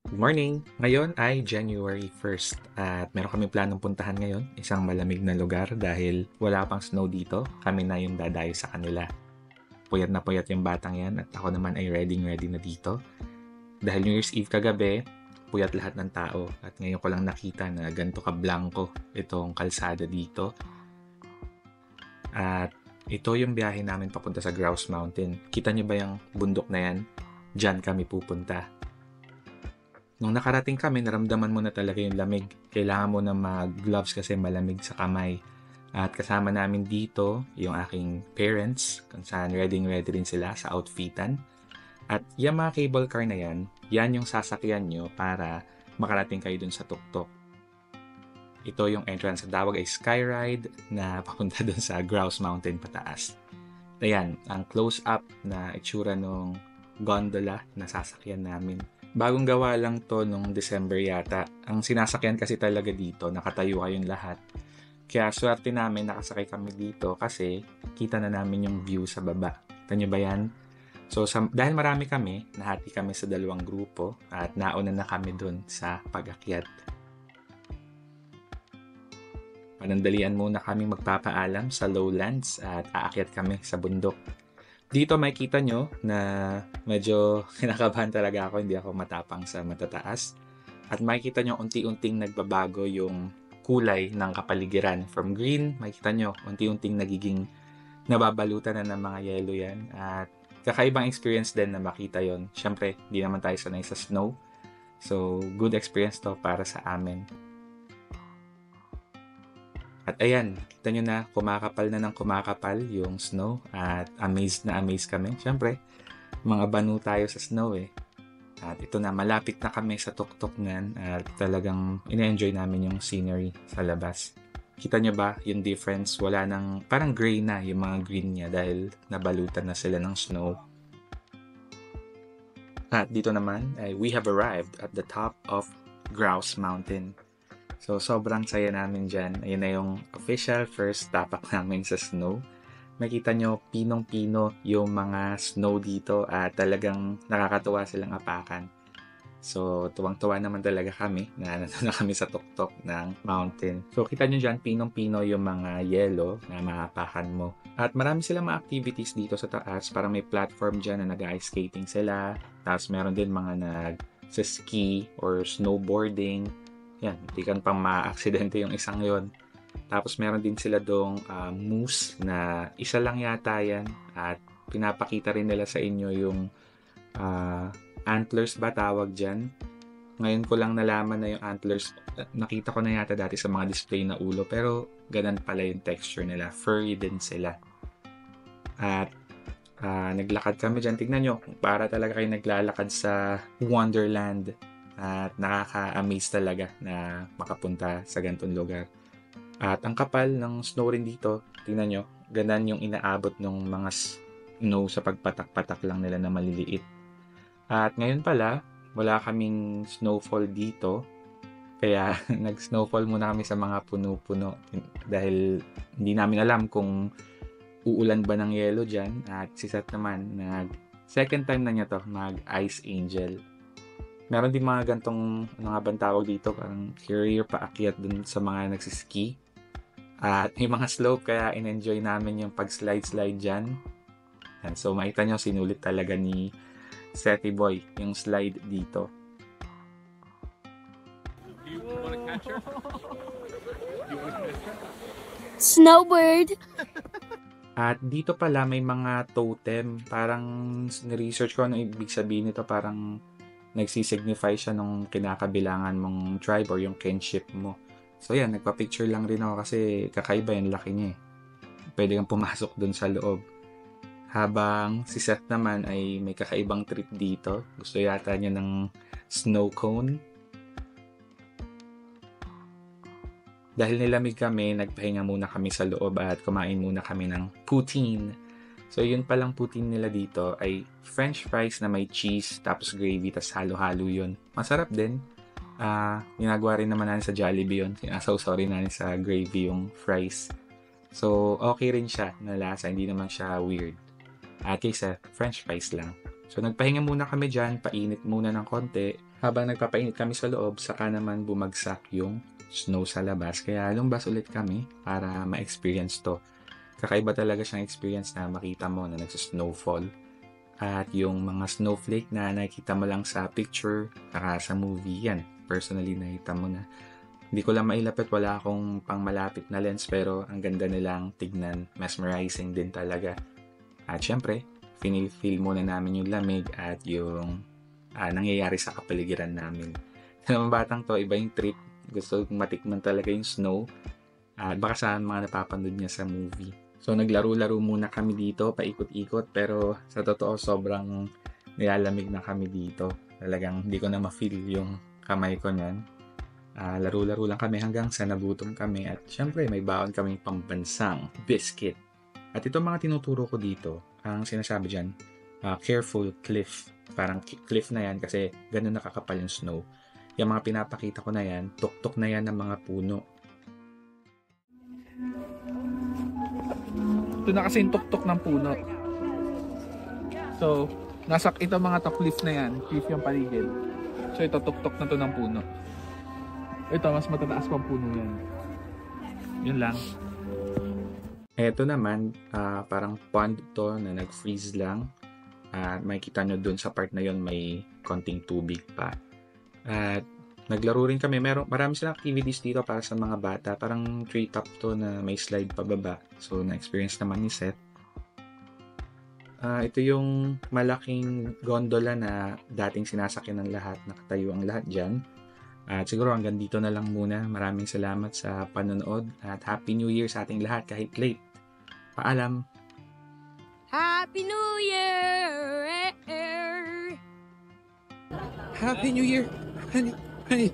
Good morning! Ngayon ay January 1st at meron kaming planong puntahan ngayon, isang malamig na lugar dahil wala pang snow dito, kami na yung dadayo sa kanila. Puyat na puyat yung batang yan at ako naman ay ready na dito. Dahil New Year's Eve kagabi, puyat lahat ng tao at ngayon ko lang nakita na ganito ka-blanco itong kalsada dito. At ito yung biyahe namin papunta sa Grouse Mountain. Kita niyo ba yung bundok na yan? Diyan kami pupunta. Nung nakarating kami, naramdaman mo na talaga yung lamig. Kailangan mo na mag-gloves kasi malamig sa kamay. At kasama namin dito yung aking parents, kung saan ready rin sila sa outfitan. At yung mga cable car na yan yung sasakyan nyo para makarating kayo dun sa tuktok. Ito yung entrance sa tawag ay Skyride na papunta dun sa Grouse Mountain pataas. Ayan, ang close-up na itsura nung gondola na sasakyan namin. Bagong gawa lang to nung December yata. Ang sinasakyan kasi talaga dito, nakatayo kayong lahat. Kaya swerte namin nakasakay kami dito kasi kita na namin yung view sa baba. Kita nyo ba yan? So dahil marami kami, nahati kami sa dalawang grupo at nauna na kami dun sa pag-akyat. Panandalian muna kami magpapaalam sa lowlands at aakyat kami sa bundok. Dito makikita nyo na medyo kinakabahan talaga ako, hindi ako matapang sa matataas. At makikita nyo unti-unting nagbabago yung kulay ng kapaligiran. From green, makikita nyo unti-unting nagiging nababalutan na ng mga yellow yan. At kakaibang experience din na makita yon. Siyempre, di naman tayo sanay sa snow. So, good experience to para sa amin. At ayan, kita nyo na kumakapal na ng kumakapal yung snow at amazed na amazed kami. Siyempre, mga banu tayo sa snow eh. At ito na, malapit na kami sa tuktok ngan at talagang ina-enjoy namin yung scenery sa labas. Kita nyo ba yung difference? Wala nang, parang gray na yung mga green niya dahil nabalutan na sila ng snow. At dito naman, we have arrived at the top of Grouse Mountain. So, sobrang saya namin dyan. Ayun na yung official first tapak namin sa snow. Makita nyo, pinong-pino yung mga snow dito at talagang nakakatuwa silang apakan. So, tuwang-tuwa naman talaga kami na nandun na kami sa tuktok ng mountain. So, kita nyo dyan, pinong-pino yung mga yellow na maapakan mo. At marami silang mga activities dito sa taas. Parang may platform dyan na nag-ice skating sila. Tapos meron din mga nag-ski or snowboarding. Yan, hindi kan pang ma-aksidente yung isang yon. Tapos meron din sila dong moose na isa lang yata yan at pinapakita rin nila sa inyo yung antlers ba tawag dyan. Ngayon ko lang nalaman na yung antlers, nakita ko na yata dati sa mga display na ulo pero ganun pala yung texture nila, furry din sila. At naglakad kami dyan, tignan nyo, para talaga kayo naglalakad sa Wonderland. At nakaka-amaze talaga na makapunta sa ganitong lugar. At ang kapal ng snow rin dito, tingnan nyo, ganun yung inaabot ng mga snow sa pagpatak-patak lang nila na maliliit. At ngayon pala, wala kaming snowfall dito. Kaya nag-snowfall muna kami sa mga puno-puno dahil hindi namin alam kung uulan ba ng yelo dyan. At si Seth naman, second time na niya to mag-ice angel. Meron din mga gantong, ano nga bang tawag dito, parang carrier paakyat dun sa mga nagsiski. At may mga slope kaya in-enjoy namin yung pag-slide-slide dyan. And so makita nyo, sinulit talaga ni Seti Boy yung slide dito. Do you want to catch her? Snowbird! At dito pala may mga totem. Parang ni-research ko ano ibig sabihin nito, parang nagsisignify siya nung kinakabilangan mong tribe or yung kinship mo. So yan, nagpa-picture lang rin ako kasi kakaiba yung laki niya eh. Pwede kang pumasok dun sa loob. Habang si Seth naman ay may kakaibang trip dito. Gusto yata niya ng snow cone. Dahil nilamig kami, nagpahinga muna kami sa loob at kumain muna kami ng poutine. So yun palang poutine nila dito ay french fries na may cheese tapos gravy tapos halo-halo yun. Masarap din. Ginagawa rin naman natin sa Jollibee yun. Sinasawsaw rin natin sa gravy yung fries. So okay rin siya na lasa, hindi naman siya weird. At kaysa french fries lang. So nagpahinga muna kami dyan, painit muna ng konti. Habang nagpapainit kami sa loob, saka naman bumagsak yung snow sa labas. Kaya lumbas ulit kami para ma-experience to. Kakaiba talaga siyang experience na makita mo na nagsa-snowfall. At yung mga snowflake na nakikita mo lang sa picture, saka sa movie yan. Personally, nakita mo na. Hindi ko lang mailapit, wala akong pang malapit na lens pero ang ganda nilang tignan. Mesmerizing din talaga. At syempre, feel muna namin yung lamig at yung nangyayari sa kapaligiran namin. Sa mga batang to, iba yung trip. Gusto kong matikman talaga yung snow. At baka saan mga napapanood niya sa movie. So naglaro-laro muna kami dito, paikot-ikot. Pero sa totoo, sobrang nilalamig na kami dito. Talagang hindi ko na ma-feel yung kamay ko niyan. Laro-laro lang kami hanggang sa nagutom kami. At syempre, may baon kaming pambansang biscuit. At itong mga tinuturo ko dito, ang sinasabi dyan, careful cliff. Parang cliff na yan kasi ganun nakakapal yung snow. Yung mga pinapakita ko na yan, tuktok na yan ng mga puno. Ito na kasi yung tuktok ng puno. So, ito mga to cliff na yan. Cliff yung paligid. So, ito tuktok na to ng puno. Ito, mas matataas pang puno yan. Yun lang. Eto naman, parang pond to na nag-freeze lang. Makikita nyo dun sa part na yon may konting tubig pa. At naglaro rin kami. Marami silang activities dito para sa mga bata. Parang treetop to na may slide pababa. So, na-experience naman ni Seth. Ito yung malaking gondola na dating sinasakyan ng lahat. Nakatayo ang lahat dyan. At siguro hanggang dito na lang muna. Maraming salamat sa panonood. At Happy New Year sa ating lahat kahit late. Paalam! Happy New Year! Happy New Year! Honey.